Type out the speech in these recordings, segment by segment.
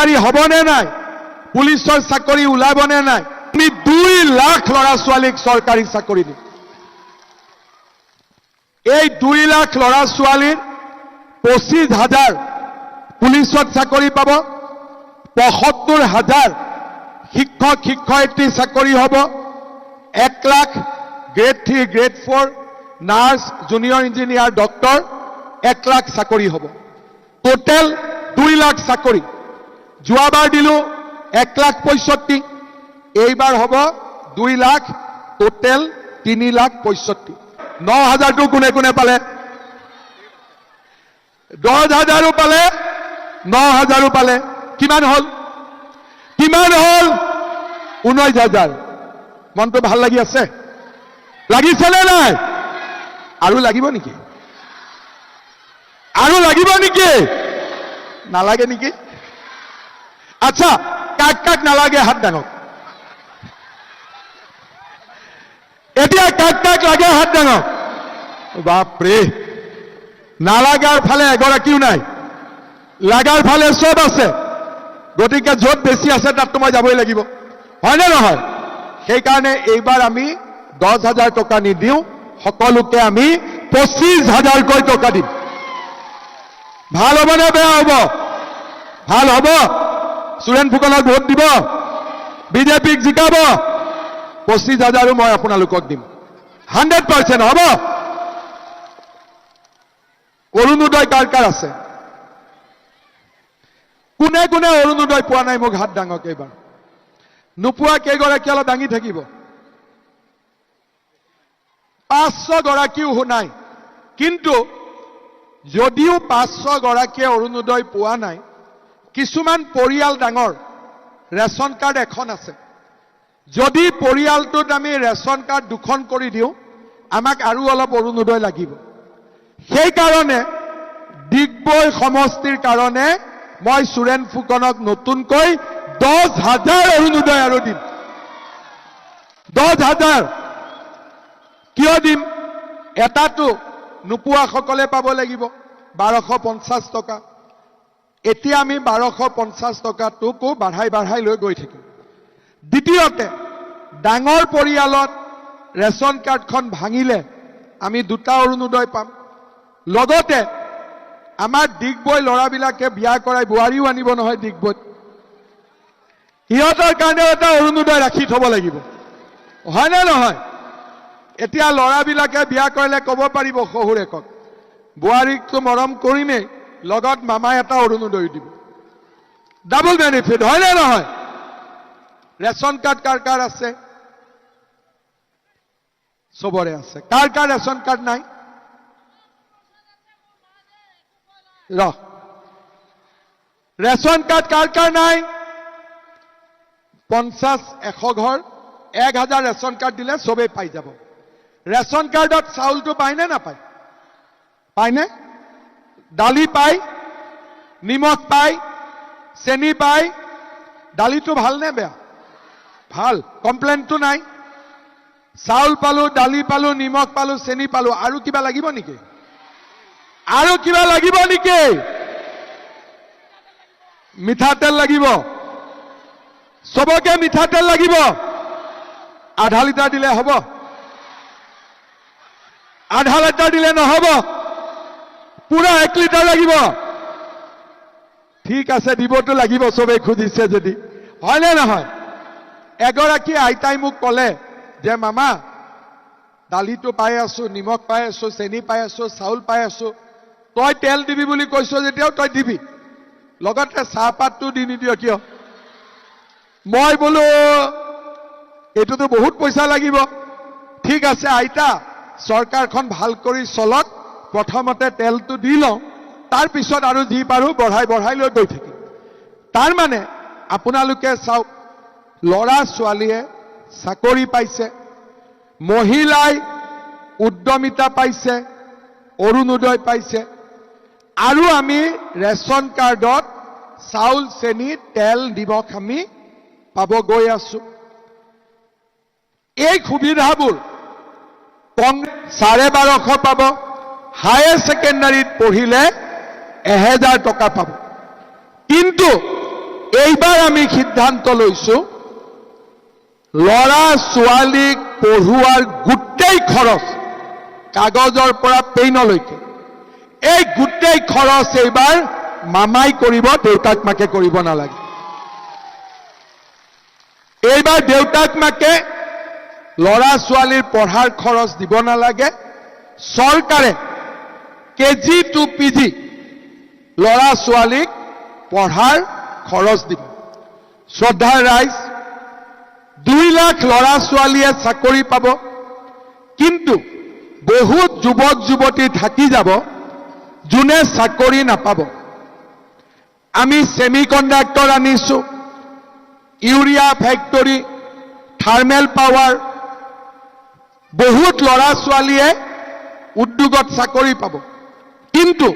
বেৰোজগাৰী হ'বনে নাই, পুলিচৰ চাকৰি ওলাবনে নাই, আমি 2 লাখ ল'ৰা ছোৱালীক চৰকাৰী চাকৰি দিম। এই 2 লাখ ল'ৰা ছোৱালীৰ 25,000 পুলিচত চাকৰি পাব, 75,000 শিক্ষক শিক্ষয়িত্ৰী চাকৰি হ'ব, 1 lakh grade 3 grade 4 nurse junior engineer doctor 1 lakh চাকৰি হ'ব। টোটেল 2 লাখ চাকৰি। যোৱাবাৰ দিলো 1,65,000, এইবাৰ হ'ব 2 লাখ, টোটেল 3,65,000। 9,000টো কোনে কোনে পালে? 10,000ও পালে, 9,000ও পালে। কিমান হ'ল? 19,000। মনটো ভাল লাগি আছে? লাগিছেনে নাই? আৰু লাগিব নেকি? আৰু লাগিব নেকি? নালাগে নেকি? আচ্ছা, কাক কাক নালাগে হাত দাঙক। এতিয়া কাক কাক লাগে হাত দাঙক। বাপৰে, নালাগাৰ ফালে এগৰাকীও নাই, লাগাৰ ফালে চব আছে। গতিকে য'ত বেছি আছে তাততো মই যাবই লাগিব, হয়নে নহয়? সেইকাৰণে এইবাৰ আমি 10,000 টকা নিদিওঁ, সকলোকে আমি 25,000কৈ টকা দিম। ভাল হ'বনে বেয়া হ'ব? ভাল হ'ব। সুৰেন ফুকনক ভোট দিব, বিজেপিক জিকাব, 25,000ও মই আপোনালোকক দিম। 100% হ'ব। অৰুণোদয় কাৰ কাৰ আছে? কোনে কোনে অৰুণোদয় পোৱা নাই মোক হাত দাঙক এইবাৰ। নোপোৱা কেইগৰাকী অলপ দাঙি থাকিব। 500 গৰাকীও নাই। কিন্তু যদিও 500 গৰাকীয়ে অৰুণোদয় পোৱা নাই, কিছুমান পৰিয়াল ডাঙৰ, ৰেচন কাৰ্ড এখন আছে। যদি পৰিয়ালটোত আমি ৰেচন কাৰ্ড 2খন কৰি দিওঁ, আমাক আৰু অলপ অৰুণোদয় লাগিব। সেইকাৰণে ডিগবৈ সমষ্টিৰ কাৰণে মই সুৰেন ফুকনক নতুনকৈ 10,000 অৰুণোদয় আৰু দিম। 10,000 কিয় দিম? এটাটো নোপোৱাসকলে পাব লাগিব 1250 টকা। এতিয়া আমি 1250 টকাটোকো বাঢ়াই লৈ গৈ থাকিম। দ্বিতীয়তে, ডাঙৰ পৰিয়ালত ৰেচন কাৰ্ডখন ভাঙিলে আমি 2টা অৰুণোদয় পাম। লগতে আমাৰ ডিগবৈ ল'ৰাবিলাকে বিয়া কৰাই বোৱাৰীও আনিব নহয় ডিগবৈত, সিহঁতৰ কাৰণেও এটা অৰুণোদয় ৰাখি থ'ব লাগিব, হয়নে নহয়? এতিয়া ল'ৰাবিলাকে বিয়া কৰিলে ক'ব পাৰিব শহুৰেকক, বোৱাৰীকটো মৰম কৰিমেই, লগত মামাই এটা অৰুণোদয় দিব। ডাবল বেনিফিট, হয়নে নহয়? ৰেচন কাৰ্ড কাৰ কাৰ আছে? চবৰে আছে। কাৰ কাৰ ৰেচন কাৰ্ড নাই? ৰেচন কাৰ্ড কাৰ কাৰ নাই? 50-100 ঘৰ 1,000 ৰেচন কাৰ্ড দিলে চবেই পাই যাব। ৰেচন কাৰ্ডত চাউলটো পায়নে নাপায়? পায়নে? দালি পায়, নিমখ পায়, চেনি পায়। দালিটো ভালনে বেয়া? ভাল, কমপ্লেইনটো নাই। চাউল পালো, দালি পালো, নিমখ পালো, চেনি পালো। আৰু কিবা লাগিব নেকি? আৰু কিবা লাগিব নেকি? মিঠাতেল লাগিব। চবকে মিঠাতেল লাগিব। আধা লিটাৰ দিলে হ'ব? আধা লিটাৰ দিলে নহ'ব, পুৰা 1 লিটাৰ লাগিব। ঠিক আছে, দিবতো লাগিব, চবেই খুজিছে যদি, হয়নে নহয়? এগৰাকী আইতাই মোক ক'লে যে মামা, দালিটো পাই আছো, নিমখ পাই আছো, চেনি পাই আছো, চাউল পাই আছো, তই তেল দিবি বুলি কৈছ যেতিয়াও তই দিবি, লগতে চাহপাতটো দি নিদিয় কিয়? মই বোলো এইটোতো বহুত পইচা লাগিব। ঠিক আছে আইতা, চৰকাৰখন ভাল কৰি চলক, প্ৰথমতে তেলটো দি লওঁ, তাৰ পিছত আৰু যি পাৰো বঢ়াই লৈ গৈ থাকিম। তাৰ মানে আপোনালোকে চাওক, ল'ৰা ছোৱালীয়ে চাকৰি পাইছে, মহিলাই উদ্যমিতা পাইছে, অৰুণোদয় পাইছে, আৰু আমি ৰেচন কাৰ্ডত চাউল, চেনি, তেল, নিমখ আমি পাব গৈ আছো। এই সুবিধাবোৰ কংগ্ৰেছ 1250 পাব, হায়াৰ ছেকেণ্ডাৰীত পঢ়িলে 1,000 টকা পাব। কিন্তু এইবাৰ আমি সিদ্ধান্ত লৈছো লৰা ছোৱালীক পঢ়ুৱাৰ গোটেই খৰচ কাগজৰ পৰা পেইনলৈকে এই গোটেই খৰচ এইবাৰ মামাই কৰিব, দেউতাক মাকে কৰিব নালাগে। এইবাৰ দেউতাক মাকে লৰা ছোৱালীৰ পঢ়াৰ খৰচ দিব নালাগে। চৰকাৰে কেজি টু পিজি লৰা ছোৱালীক পঢ়াৰ খৰচ দিব। শ্ৰদ্ধাৰ ৰাইজ, 2 লাখ লৰা ছোৱালীয়ে চাকৰি পাব, কিন্তু বহুত যুৱক যুৱতী থাকি যাব যোনে চাকৰি নাপাব। আমি সেমিকন্ডাক্টৰ আনিছো, ইউৰিয়া ফেক্টৰী, থাৰ্মেল পাৱাৰ, বহুত লৰা ছোৱালীয়ে উদ্যোগত চাকৰি পাব, কিন্তু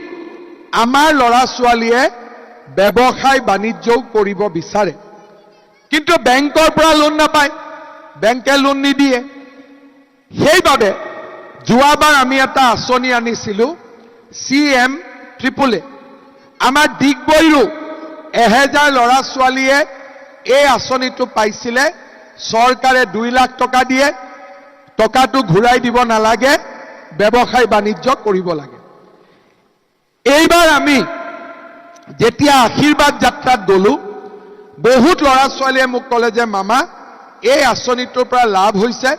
আমাৰ লৰা ছোৱালীয়ে ব্যৱসায় বাণিজ্যও কৰিব বিচাৰে, কিন্তু বেংকৰ পৰা লোন নাপায়, বেংকে লোন নিদিয়ে। সেইবাবে যোৱাবাৰ আমি এটা আঁচনি আনিছিলো CM-AAA। আমাৰ ডিগবৈৰো 1000 লৰা ছোৱালীয়ে এই আঁচনিটো পাইছিলে। চৰকাৰে 2 লাখ টকা দিয়ে, টকাটো ঘূৰাই দিব নালাগে, ব্যৱসায় বাণিজ্য কৰিব লাগে। এইবাৰ আমি যেতিয়া আশীৰ্বাদ যাত্ৰাত গলো, বহুত লৰা ছোৱালীয়ে মোক ক'লে যে মামা এই আঁচনিটোৰ পৰা লাভ হৈছে,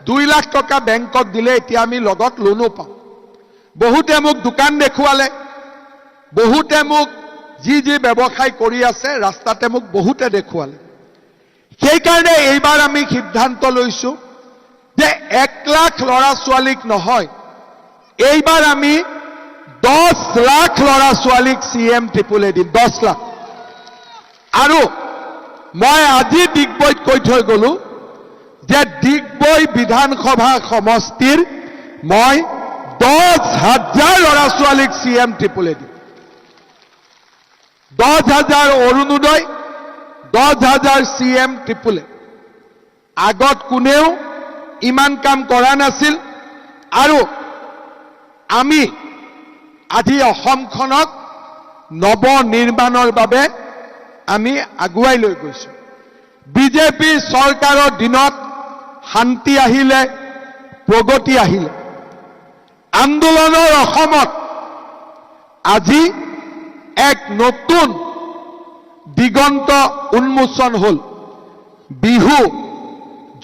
2 লাখ টকা বেংকক দিলে এতিয়া আমি লগত লোনো পাওঁ। বহুতে মোক দোকান দেখুৱালে, বহুতে মোক যি ব্যৱসায় কৰি আছে ৰাস্তাতে মোক বহুতে দেখুৱালে। সেইকাৰণে এইবাৰ আমি সিদ্ধান্ত লৈছো যে 1 লাখ লৰা ছোৱালীক নহয়, এইবাৰ আমি 10 লাখ লৰা ছোৱালীক CM-AAA দিম, 10 লাখ। আৰু মই আজি ডিগবৈত কৈ থৈ গলো যে ডিগবৈ বিধানসভা সমষ্টিৰ মই 10,000 লৰা ছোৱালীক CM-AAA দিম। 10,000 অৰুণোদয়, 10,000 CM-AAA। আগত কোনেও ইমান কাম কৰা নাছিল, আৰু আমি আজি অসমখনক নৱ নিৰ্মাণৰ বাবে আমি আগুৱাই লৈ গৈছো। বিজেপি চৰকাৰৰ দিনত শান্তি আহিলে, প্ৰগতি আহিলে। আন্দোলনৰ অসমত আজি এক নতুন দিগন্ত উন্মোচন হল। বিহু,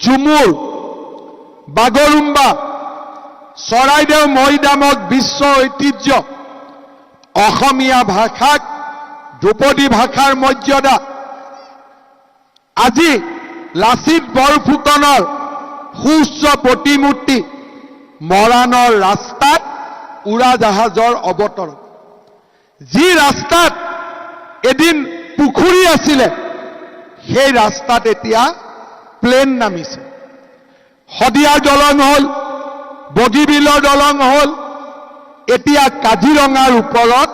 ঝুমুৰ, বাগৰুম্বা, চৰাইদেউ মৈদামক বিশ্ব ঐতিহ্য, অসমীয়া ভাষাক ধ্ৰুপদী ভাষাৰ মৰ্যাদা, আজি লাচিত বৰফুকনৰ সুউচ্চ প্ৰতিমূৰ্তি, মৰাণৰ ৰাস্তাত উৰাজাহাজৰ অৱতৰণ। যি ৰাস্তাত এদিন পুখুৰী আছিলে, সেই ৰাস্তাত এতিয়া প্লেন নামিছে। শদিয়াৰ দলং হল, বগীবিলৰ দলং হল, এতিয়া কাজিৰঙাৰ ওপৰত